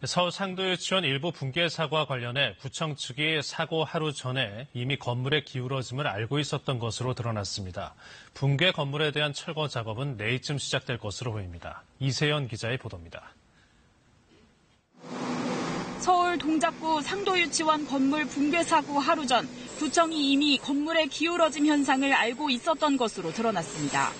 서울 상도유치원 일부 붕괴 사고와 관련해 구청 측이 사고 하루 전에 이미 건물의 기울어짐을 알고 있었던 것으로 드러났습니다. 붕괴 건물에 대한 철거 작업은 내일쯤 시작될 것으로 보입니다. 이세연 기자의 보도입니다. 서울 동작구 상도유치원 건물 붕괴 사고 하루 전 구청이 이미 건물의 기울어짐 현상을 알고 있었던 것으로 드러났습니다.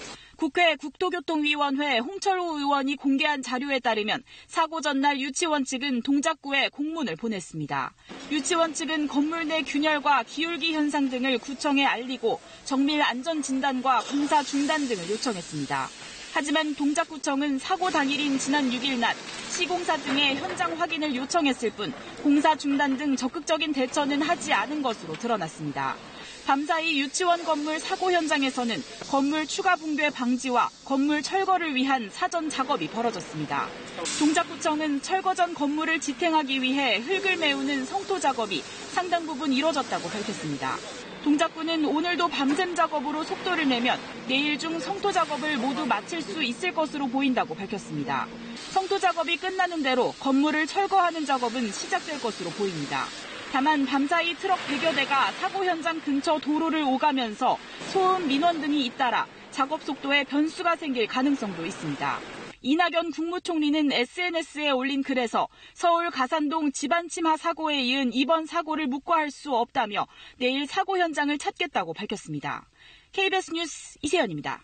국회 국토교통위원회 홍철호 의원이 공개한 자료에 따르면 사고 전날 유치원 측은 동작구에 공문을 보냈습니다. 유치원 측은 건물 내 균열과 기울기 현상 등을 구청에 알리고 정밀 안전 진단과 공사 중단 등을 요청했습니다. 하지만 동작구청은 사고 당일인 지난 6일 낮 시공사 등의 현장 확인을 요청했을 뿐 공사 중단 등 적극적인 대처는 하지 않은 것으로 드러났습니다. 밤사이 유치원 건물 사고 현장에서는 건물 추가 붕괴 방지와 건물 철거를 위한 사전 작업이 벌어졌습니다. 동작구청은 철거 전 건물을 지탱하기 위해 흙을 메우는 성토 작업이 상당 부분 이뤄졌다고 밝혔습니다. 동작구는 오늘도 밤샘 작업으로 속도를 내면 내일 중 성토 작업을 모두 마칠 수 있을 것으로 보인다고 밝혔습니다. 성토 작업이 끝나는 대로 건물을 철거하는 작업은 시작될 것으로 보입니다. 다만 밤사이 트럭 100여 대가 사고 현장 근처 도로를 오가면서 소음, 민원 등이 잇따라 작업 속도에 변수가 생길 가능성도 있습니다. 이낙연 국무총리는 SNS에 올린 글에서 서울 가산동 집안 침하 사고에 이은 이번 사고를 묵과할 수 없다며 내일 사고 현장을 찾겠다고 밝혔습니다. KBS 뉴스 이세연입니다.